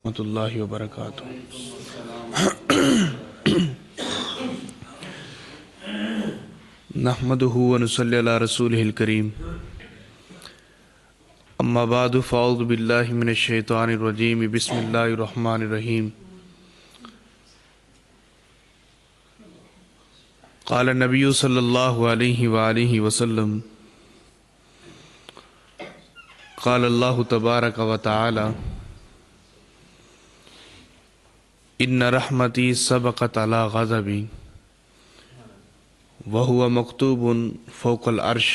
ورحمۃ اللہ وبرکاتہ۔ نحمدہ ونصلی علی رسولہ الکریم، اما بعد فاعوذ باللہ من الشیطان الرجیم، بسم اللہ الرحمن الرحیم۔ قال النبی صلی اللہ علیہ وآلہ وسلم، قال اللہ تبارک و تعالی، ان رحمتی سبقت علی غضبی وہو مکتوب فوق العرش۔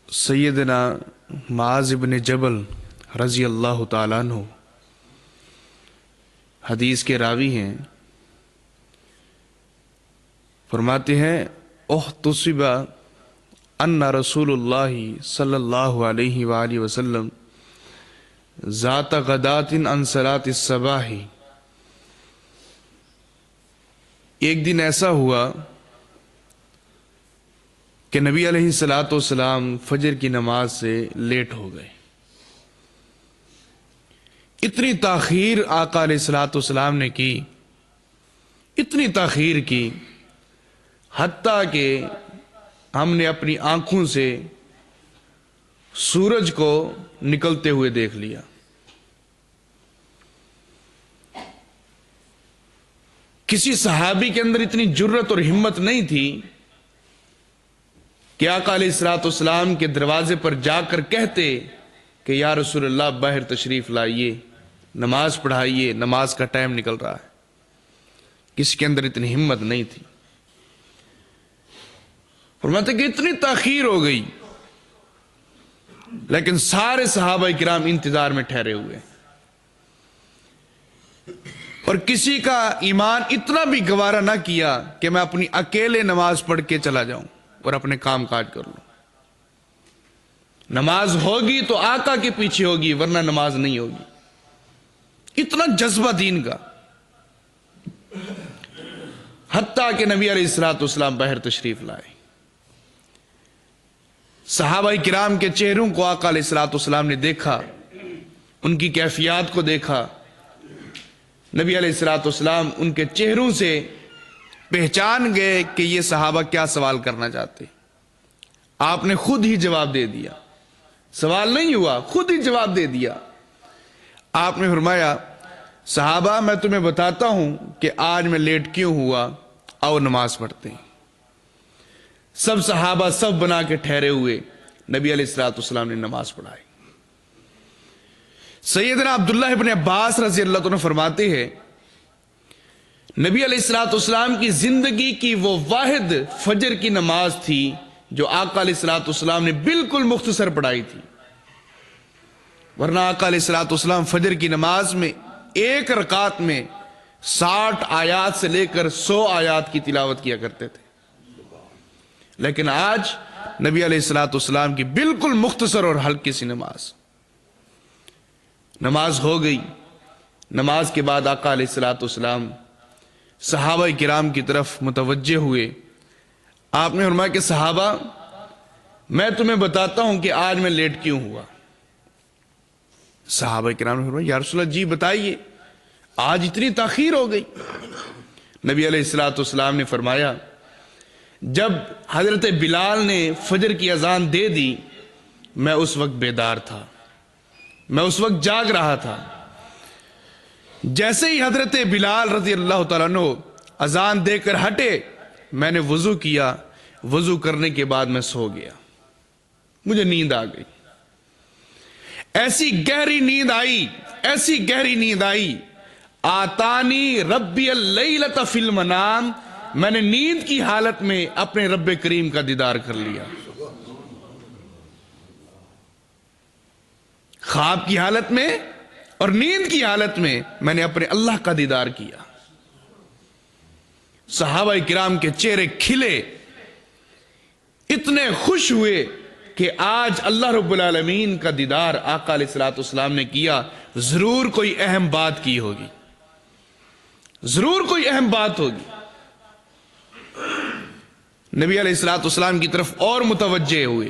سیدنا معاذ بن جبل رضی اللہ تعالیٰ عنہ حدیث کے راوی ہیں، فرماتے ہیں احتسب ان رسول اللہ صلی اللہ علیہ وآلہ وسلم ذات غدات عن صلاۃ الصباح۔ ایک دن ایسا ہوا کہ نبی علیہ الصلوۃ والسلام فجر کی نماز سے لیٹ ہو گئے۔ اتنی تاخیر آقا علیہ الصلوۃ والسلام نے کی، اتنی تاخیر کی، حتیٰ کہ ہم نے اپنی آنکھوں سے سورج کو نکلتے ہوئے دیکھ لیا۔ کسی صحابی کے اندر اتنی جرت اور ہمت نہیں تھی کہ آقا علیہ الصلوۃ والسلام کے دروازے پر جا کر کہتے کہ یا رسول اللہ باہر تشریف لائیے، نماز پڑھائیے، نماز کا ٹائم نکل رہا ہے۔ کسی کے اندر اتنی ہمت نہیں تھی۔ فرماتے کہ اتنی تاخیر ہو گئی، لیکن سارے صحابہ کرام انتظار میں ٹھہرے ہوئے، اور کسی کا ایمان اتنا بھی گوارا نہ کیا کہ میں اپنی اکیلے نماز پڑھ کے چلا جاؤں اور اپنے کام کاج کر لوں۔ نماز ہوگی تو آقا کے پیچھے ہوگی، ورنہ نماز نہیں ہوگی۔ اتنا جذبہ دین کا، حتیٰ کہ نبی علیہ الصلوۃ والسلام باہر تشریف لائے۔ صحابہ کرام کے چہروں کو آقا علیہ الصلوۃ والسلام نے دیکھا، ان کی کیفیات کو دیکھا۔ نبی علیہ الصلوۃ والسلام ان کے چہروں سے پہچان گئے کہ یہ صحابہ کیا سوال کرنا چاہتے۔ آپ نے خود ہی جواب دے دیا، سوال نہیں ہوا، خود ہی جواب دے دیا۔ آپ نے فرمایا صحابہ میں تمہیں بتاتا ہوں کہ آج میں لیٹ کیوں ہوا، آؤ نماز پڑھتے ہیں۔ سب صحابہ سب بنا کے ٹھہرے ہوئے، نبی علیہ الصلوۃ والسلام نے نماز پڑھائی۔ سیدنا عبداللہ ابن عباس رضی اللہ عنہ فرماتے ہیں نبی علیہ الصلوۃ والسلام کی زندگی کی وہ واحد فجر کی نماز تھی جو آقا علیہ الصلوۃ والسلام نے بالکل مختصر پڑھائی تھی، ورنہ آقا علیہ الصلوۃ والسلام فجر کی نماز میں ایک رکعت میں 60 آیات سے لے کر 100 آیات کی تلاوت کیا کرتے تھے۔ لیکن آج نبی علیہ الصلوۃ والسلام کی بالکل مختصر اور ہلکی سی نماز ہو گئی۔ نماز کے بعد آقا علیہ الصلوۃ والسلام صحابہ کرام کی طرف متوجہ ہوئے۔ آپ نے فرمایا کہ صحابہ میں تمہیں بتاتا ہوں کہ آج میں لیٹ کیوں ہوا۔ صحابہ کرام نے فرمایا یا رسول اللہ جی بتائیے، آج اتنی تاخیر ہو گئی۔ نبی علیہ الصلوۃ والسلام نے فرمایا جب حضرت بلال نے فجر کی اذان دے دی میں اس وقت بیدار تھا، میں اس وقت جاگ رہا تھا۔ جیسے ہی حضرت بلال رضی اللہ تعالیٰ عنہ اذان دے کر ہٹے، میں نے وضو کیا، وضو کرنے کے بعد میں سو گیا، مجھے نیند آ گئی۔ ایسی گہری نیند آئی، ایسی گہری نیند آئی، آتانی ربی اللیلۃ فی المنام، میں نے نیند کی حالت میں اپنے رب کریم کا دیدار کر لیا۔ خواب کی حالت میں اور نیند کی حالت میں نے اپنے اللہ کا دیدار کیا۔ صحابہ کرام کے چہرے کھلے، اتنے خوش ہوئے کہ آج اللہ رب العالمین کا دیدار آقا علیہ الصلوۃ والسلام نے کیا، ضرور کوئی اہم بات کی ہوگی، ضرور کوئی اہم بات ہوگی۔ نبی علیہ الصلوۃ والسلام کی طرف اور متوجہ ہوئے،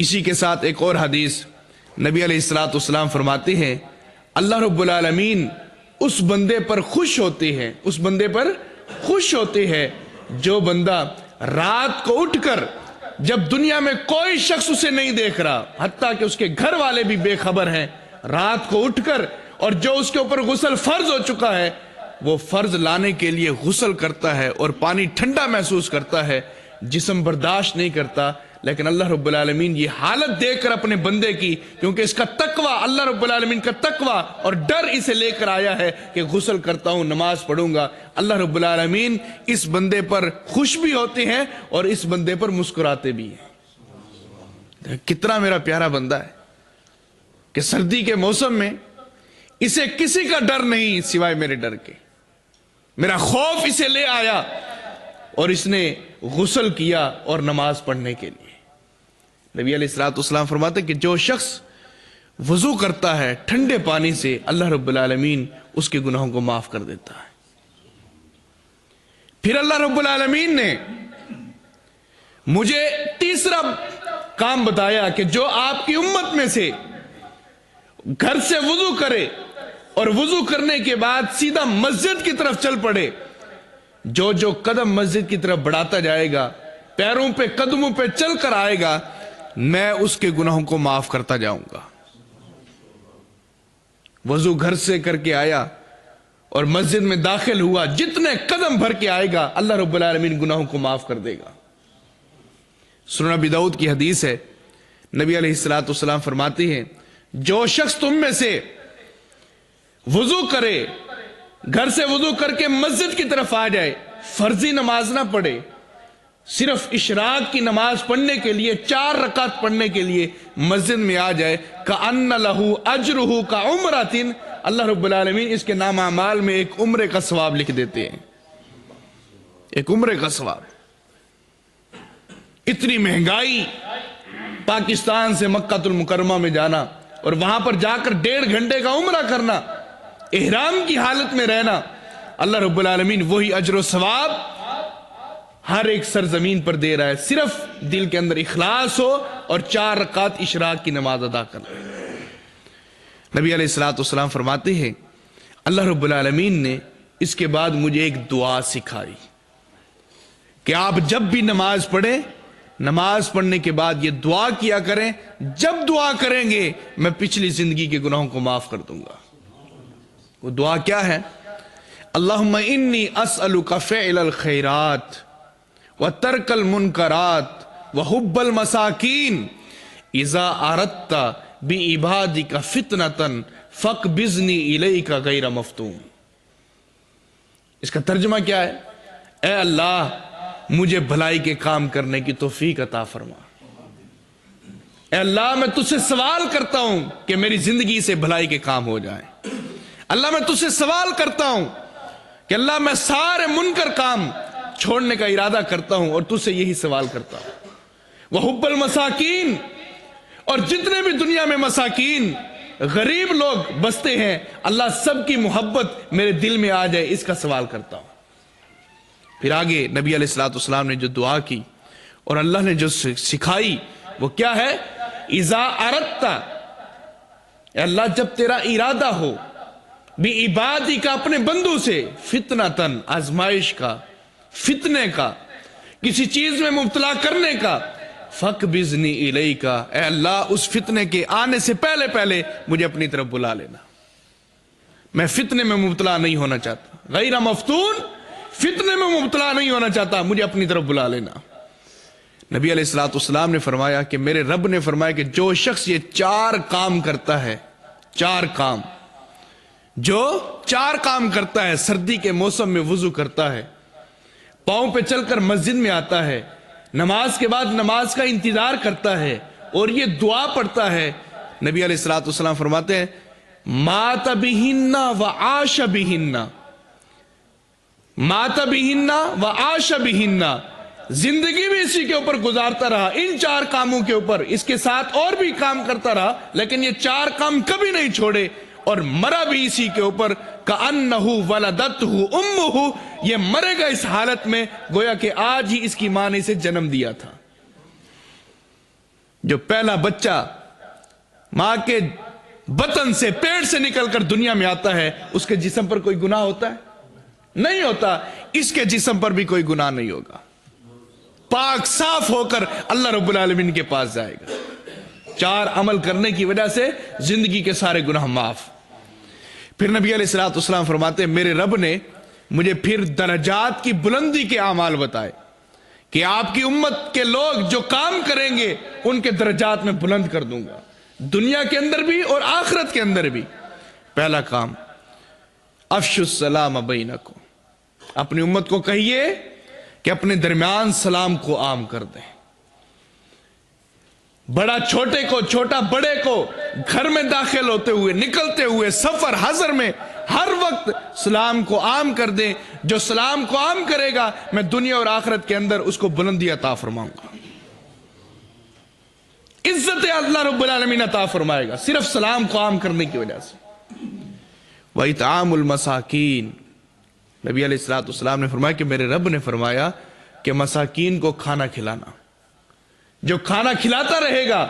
اسی کے ساتھ ایک اور حدیث نبی علیہ الصلوۃ والسلام فرماتے ہیں اللہ رب العالمین اس بندے پر خوش ہوتے ہیں، اس بندے پر خوش ہوتے ہیں جو بندہ رات کو اٹھ کر جب دنیا میں کوئی شخص اسے نہیں دیکھ رہا، حتیٰ کہ اس کے گھر والے بھی بے خبر ہیں، رات کو اٹھ کر اور جو اس کے اوپر غسل فرض ہو چکا ہے وہ فرض لانے کے لیے غسل کرتا ہے اور پانی ٹھنڈا محسوس کرتا ہے، جسم برداشت نہیں کرتا، لیکن اللہ رب العالمین یہ حالت دیکھ کر اپنے بندے کی، کیونکہ اس کا تقوی، اللہ رب العالمین کا تقوی اور ڈر اسے لے کر آیا ہے کہ غسل کرتا ہوں، نماز پڑھوں گا، اللہ رب العالمین اس بندے پر خوش بھی ہوتے ہیں اور اس بندے پر مسکراتے بھی ہیں۔ کتنا میرا پیارا بندہ ہے کہ سردی کے موسم میں اسے کسی کا ڈر نہیں سوائے میرے ڈر کے، میرا خوف اسے لے آیا اور اس نے غسل کیا اور نماز پڑھنے کے لیے۔ نبی علیہ الصلوۃ والسلام فرماتے کہ جو شخص وضو کرتا ہے ٹھنڈے پانی سے اللہ رب العالمین اس کے گناہوں کو معاف کر دیتا ہے۔ پھر اللہ رب العالمین نے مجھے تیسرا کام بتایا کہ جو آپ کی امت میں سے گھر سے وضو کرے اور وضو کرنے کے بعد سیدھا مسجد کی طرف چل پڑے، جو جو قدم مسجد کی طرف بڑھاتا جائے گا، پیروں پہ قدموں پہ چل کر آئے گا، میں اس کے گناہوں کو معاف کرتا جاؤں گا۔ وضو گھر سے کر کے آیا اور مسجد میں داخل ہوا، جتنے قدم بھر کے آئے گا اللہ رب العالمین گناہوں کو معاف کر دے گا۔ سنن ابی داؤد کی حدیث ہے، نبی علیہ الصلوۃ والسلام فرماتے ہیں جو شخص تم میں سے وضو کرے، گھر سے وضو کر کے مسجد کی طرف آ جائے، فرضی نماز نہ پڑھے، صرف اشراق کی نماز پڑھنے کے لیے 4 رکعت پڑھنے کے لیے مسجد میں آ جائے، کأن لہ اجرہ کعمرۃ، اللہ رب العالمین اس کے نام اعمال میں ایک عمرے کا ثواب لکھ دیتے ہیں، ایک عمرے کا ثواب۔ اتنی مہنگائی، پاکستان سے مکہ المکرمہ میں جانا اور وہاں پر جا کر 1.5 گھنٹے کا عمرہ کرنا، احرام کی حالت میں رہنا، اللہ رب العالمین وہی اجر و ثواب ہر ایک سرزمین پر دے رہا ہے، صرف دل کے اندر اخلاص ہو اور 4 رکعت اشراق کی نماز ادا کرنا۔ نبی علیہ الصلوۃ والسلام فرماتے ہیں اللہ رب العالمین نے اس کے بعد مجھے ایک دعا سکھائی کہ آپ جب بھی نماز پڑھیں، نماز پڑھنے کے بعد یہ دعا کیا کریں، جب دعا کریں گے میں پچھلی زندگی کے گناہوں کو معاف کر دوں گا۔ وہ دعا کیا ہے؟ اللہم انی اسألک فعل الخیرات وترک المنکرات وحب المساکین اذا اردت بعبادک فتنۃ فاقبضنی الیک غیر مفتون۔ اس کا ترجمہ کیا ہے؟ اے اللہ مجھے بھلائی کے کام کرنے کی توفیق عطا فرما۔ اے اللہ میں تجھ سے سوال کرتا ہوں کہ میری زندگی سے بھلائی کے کام ہو جائیں۔ اللہ میں تجھ سے سوال کرتا ہوں کہ اللہ میں سارے منکر کام چھوڑنے کا ارادہ کرتا ہوں اور تجھ سے یہی سوال کرتا ہوں۔ وحب المساکین، اور جتنے بھی دنیا میں مساکین غریب لوگ بستے ہیں اللہ سب کی محبت میرے دل میں آ جائے، اس کا سوال کرتا ہوں۔ پھر آگے نبی علیہ الصلوۃ والسلام نے جو دعا کی اور اللہ نے جو سکھائی وہ کیا ہے؟ اذا اردت، اے اللہ جب تیرا ارادہ ہو، بعبادی کا اپنے بندوں سے، فتنتن آزمائش کا، فتنے کا، کسی چیز میں مبتلا کرنے کا، فاقبضنی الیک، اے اللہ اس فتنے کے آنے سے پہلے پہلے مجھے اپنی طرف بلا لینا، میں فتنے میں مبتلا نہیں ہونا چاہتا، غیر مفتون، فتنے میں مبتلا نہیں ہونا چاہتا، مجھے اپنی طرف بلا لینا۔ نبی علیہ الصلوۃ والسلام نے فرمایا کہ میرے رب نے فرمایا کہ جو شخص یہ 4 کام کرتا ہے، 4 کام، جو 4 کام کرتا ہے، سردی کے موسم میں وضو کرتا ہے، پاؤں پہ چل کر مسجد میں آتا ہے، نماز کے بعد نماز کا انتظار کرتا ہے اور یہ دعا پڑھتا ہے، نبی علیہ الصلوۃ والسلام فرماتے ہیں مات بہن وعاش بہن، مات بہن وعاش بہن، زندگی بھی اسی کے اوپر گزارتا رہا، ان 4 کاموں کے اوپر، اس کے ساتھ اور بھی کام کرتا رہا لیکن یہ 4 کام کبھی نہیں چھوڑے، اور مرا بھی اسی کے اوپر، کأنہ ولدتہ امہ، یہ مرے گا اس حالت میں گویا کہ آج ہی اس کی ماں نے اسے جنم دیا تھا۔ جو پہلا بچہ ماں کے بطن سے پیٹ سے نکل کر دنیا میں آتا ہے اس کے جسم پر کوئی گناہ ہوتا ہے؟ نہیں ہوتا. اس کے جسم پر بھی کوئی گناہ نہیں ہوگا. پاک صاف ہو کر اللہ رب العالمین کے پاس جائے گا. 4 عمل کرنے کی وجہ سے زندگی کے سارے گناہ معاف. پھر نبی علیہ الصلوۃ والسلام فرماتے ہیں میرے رب نے مجھے پھر درجات کی بلندی کے اعمال بتائے کہ آپ کی امت کے لوگ جو کام کریں گے ان کے درجات میں بلند کر دوں گا، دنیا کے اندر بھی اور آخرت کے اندر بھی. پہلا کام افشوا السلام بینکم، اپنی امت کو کہیے کہ اپنے درمیان سلام کو عام کر دیں. بڑا چھوٹے کو، چھوٹا بڑے کو، گھر میں داخل ہوتے ہوئے، نکلتے ہوئے، سفر حضر میں ہر وقت سلام کو عام کر دیں. جو سلام کو عام کرے گا میں دنیا اور آخرت کے اندر اس کو بلندی عطا فرماؤں گا، عزت اللہ رب العالمین عطا فرمائے گا صرف سلام کو عام کرنے کی وجہ سے. وَإِطْعَامُ الْمَسَاكِينَ، نبی علیہ الصلوۃ والسلام نے فرمایا کہ میرے رب نے فرمایا کہ مساکین کو کھانا کھلانا. جو کھانا کھلاتا رہے گا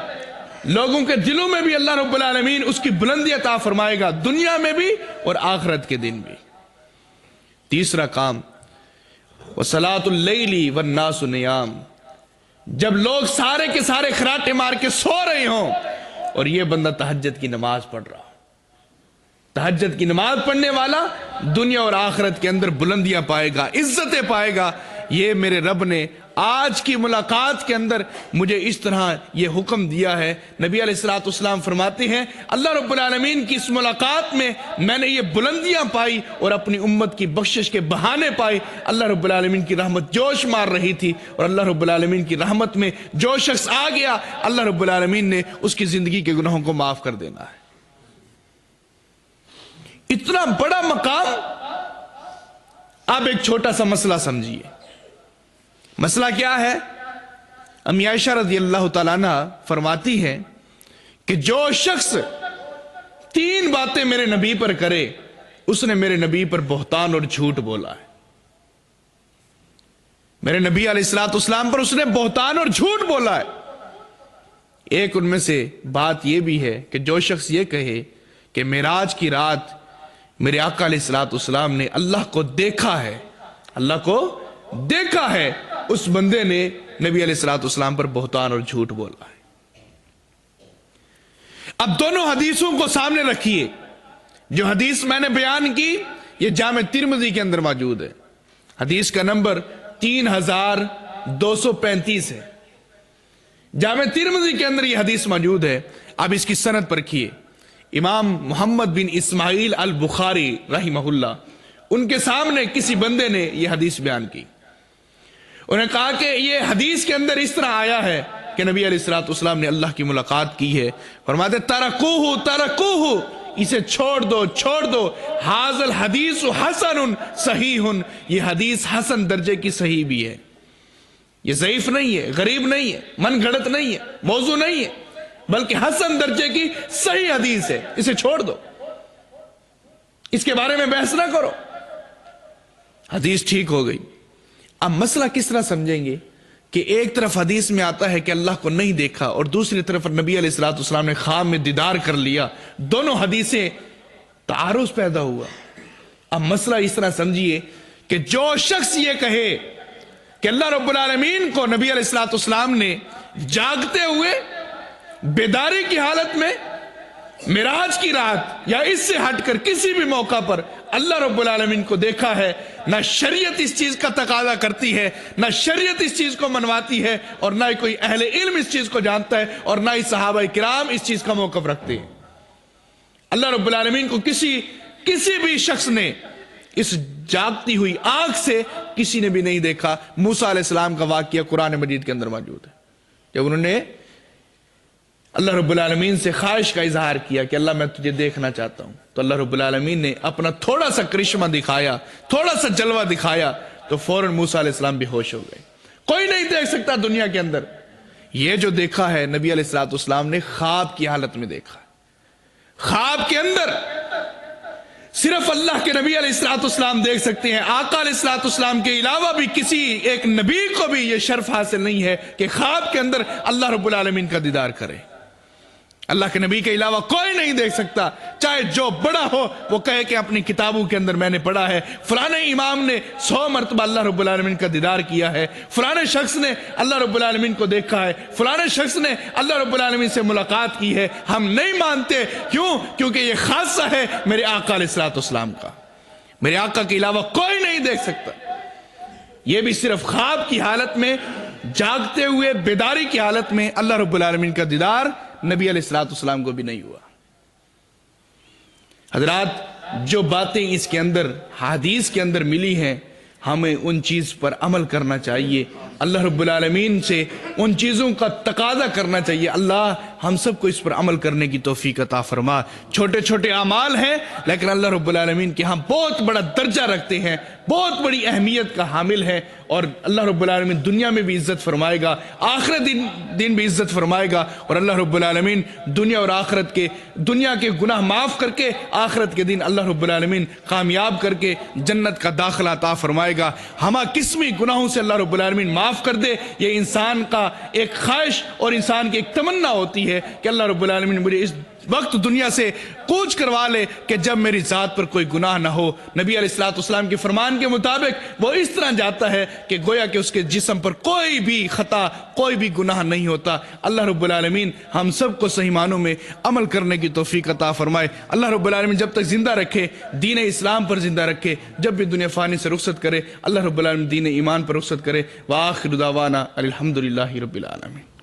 لوگوں کے دلوں میں بھی اللہ رب العالمین اس کی بلندی عطا فرمائے گا، دنیا میں بھی اور آخرت کے دن بھی. تیسرا کام وَصَلَاةُ اللَّيْلِ وَالنَّاسُ نِيَامٌ، جب لوگ سارے کے سارے خراٹے مار کے سو رہے ہوں اور یہ بندہ تہجد کی نماز پڑھ رہا ہو. تہجد کی نماز پڑھنے والا دنیا اور آخرت کے اندر بلندیاں پائے گا، عزتیں پائے گا. یہ میرے رب نے آج کی ملاقات کے اندر مجھے اس طرح یہ حکم دیا ہے. نبی علیہ الصلوۃ والسلام فرماتے ہیں اللہ رب العالمین کی اس ملاقات میں میں نے یہ بلندیاں پائی اور اپنی امت کی بخشش کے بہانے پائے. اللہ رب العالمین کی رحمت جوش مار رہی تھی اور اللہ رب العالمین کی رحمت میں جو شخص آ گیا اللہ رب العالمین نے اس کی زندگی کے گناہوں کو معاف کر دینا ہے. اتنا بڑا مقام. اب ایک چھوٹا سا مسئلہ سمجھیے. مسئلہ کیا ہے؟ امی عائشہ رضی اللہ تعالیٰ عنہ فرماتی ہے کہ جو شخص 3 باتیں میرے نبی پر کرے اس نے میرے نبی پر بہتان اور جھوٹ بولا ہے. میرے نبی علیہ الصلوۃ والسلام پر اس نے بہتان اور جھوٹ بولا ہے. ایک ان میں سے بات یہ بھی ہے کہ جو شخص یہ کہے کہ معراج کی رات میرے آقا علیہ الصلوۃ والسلام نے اللہ کو دیکھا ہے، اللہ کو دیکھا ہے، اس بندے نے نبی علیہ الصلوۃ والسلام پر بہتان اور جھوٹ بولا ہے. اب دونوں حدیثوں کو سامنے رکھیے. جو حدیث میں نے بیان کی یہ جامع ترمذی کے اندر موجود ہے، حدیث کا نمبر 3235 ہے. جامع ترمذی کے اندر یہ حدیث موجود ہے. اب اس کی سند پرکھیے. امام محمد بن اسماعیل البخاری رحمہ اللہ، ان کے سامنے کسی بندے نے یہ حدیث بیان کی. انہوں نے کہا کہ یہ حدیث کے اندر اس طرح آیا ہے کہ نبی علیہ الصلوۃ والسلام نے اللہ کی ملاقات کی ہے. فرماتے ترکوہ ترکوہ، اسے چھوڑ دو چھوڑ دو. ھذا الحدیث حسن صحیح، یہ حدیث حسن درجے کی صحیح بھی ہے. یہ ضعیف نہیں ہے، غریب نہیں ہے، من گھڑت نہیں ہے، موضوع نہیں ہے، بلکہ حسن درجے کی صحیح حدیث ہے. اسے چھوڑ دو، اس کے بارے میں بحث نہ کرو. حدیث ٹھیک ہو گئی. اب مسئلہ کس طرح سمجھیں گے کہ ایک طرف حدیث میں آتا ہے کہ اللہ کو نہیں دیکھا اور دوسری طرف نبی علیہ الصلوۃ والسلام نے خواب میں دیدار کر لیا. دونوں حدیثیں تعارض پیدا ہوا. اب مسئلہ اس طرح سمجھیے کہ جو شخص یہ کہے کہ اللہ رب العالمین کو نبی علیہ الصلوۃ والسلام نے جاگتے ہوئے بیداری کی حالت میں معراج کی رات یا اس سے ہٹ کر کسی بھی موقع پر اللہ رب العالمین کو دیکھا ہے، نہ شریعت اس چیز کا تقاضا کرتی ہے، نہ شریعت اس چیز کو منواتی ہے، اور نہ کوئی اہل علم اس چیز کو جانتا ہے، اور نہ ہی صحابہ کرام اس چیز کا موقف رکھتے ہیں. اللہ رب العالمین کو کسی بھی شخص نے اس جاگتی ہوئی آنکھ سے کسی نے بھی نہیں دیکھا. موسیٰ علیہ السلام کا واقعہ قرآن مجید کے اندر موجود ہے. جب انہوں نے اللہ رب العالمین سے خواہش کا اظہار کیا کہ اللہ میں تجھے دیکھنا چاہتا ہوں، تو اللہ رب العالمین نے اپنا تھوڑا سا کرشمہ دکھایا، تھوڑا سا جلوہ دکھایا، تو فوراً موسیٰ علیہ السلام بے ہوش ہو گئے. کوئی نہیں دیکھ سکتا دنیا کے اندر. یہ جو دیکھا ہے نبی علیہ الصلوۃ والسلام نے خواب کی حالت میں دیکھا. خواب کے اندر صرف اللہ کے نبی علیہ السلام دیکھ سکتے ہیں. آقا علیہ السلام کے علاوہ بھی کسی ایک نبی کو بھی یہ شرف حاصل نہیں ہے کہ خواب کے اندر اللہ رب العالمین کا دیدار کرے. اللہ کے نبی کے علاوہ کوئی نہیں دیکھ سکتا، چاہے جو بڑا ہو وہ کہے کہ اپنی کتابوں کے اندر میں نے پڑھا ہے فلانے امام نے 100 مرتبہ اللہ رب العالمین کا دیدار کیا ہے، فلانے شخص نے اللہ رب العالمین کو دیکھا ہے، فلانے شخص نے اللہ رب العالمین سے ملاقات کی ہے. ہم نہیں مانتے. کیوں؟ کیونکہ یہ خاصہ ہے میرے آقا علیہ السلام کا. میرے آقا کے علاوہ کوئی نہیں دیکھ سکتا. یہ بھی صرف خواب کی حالت میں، جاگتے ہوئے بیداری کی حالت میں اللہ رب العالمین کا دیدار نبی علیہ السلام کو بھی نہیں ہوا. حضرات، جو باتیں اس کے اندر حدیث کے اندر ملی ہیں ہمیں ان چیز پر عمل کرنا چاہیے. اللہ رب العالمین سے ان چیزوں کا تقاضا کرنا چاہیے. اللہ ہم سب کو اس پر عمل کرنے کی توفیق عطا فرما. چھوٹے چھوٹے اعمال ہیں لیکن اللہ رب العالمین کے ہم بہت بڑا درجہ رکھتے ہیں، بہت بڑی اہمیت کا حامل ہے، اور اللہ رب العالمین دنیا میں بھی عزت فرمائے گا، آخرت دن بھی عزت فرمائے گا. اور اللہ رب العالمین دنیا اور آخرت کے دنیا کے گناہ معاف کر کے آخرت کے دن اللہ رب العالمین کامیاب کر کے جنت کا داخلہ عطا فرمائے گا. ہما قسمی گناہوں سے اللہ رب العالمین معاف کر دے. یہ انسان کا ایک خواہش اور انسان کی ایک تمنا ہوتی ہے کہ اللہ رب العالمین مجھے اس وقت دنیا سے کوچ کروا لے کہ جب میری ذات پر کوئی گناہ نہ ہو. نبی علیہ السلام کے فرمان کے مطابق وہ اس طرح جاتا ہے کہ گویا کہ اس کے جسم پر کوئی بھی خطا، کوئی بھی گناہ نہیں ہوتا. اللہ رب العالمین ہم سب کو صحیح معنوں میں عمل کرنے کی توفیق عطا فرمائے. اللہ رب العالمین جب تک زندہ رکھے دین اسلام پر زندہ رکھے، جب بھی دنیا فانی سے رخصت کرے اللہ رب العالمین دین ایمان پر رخصت کرے. وآخر دعوانا الحمدللہ رب العالمین.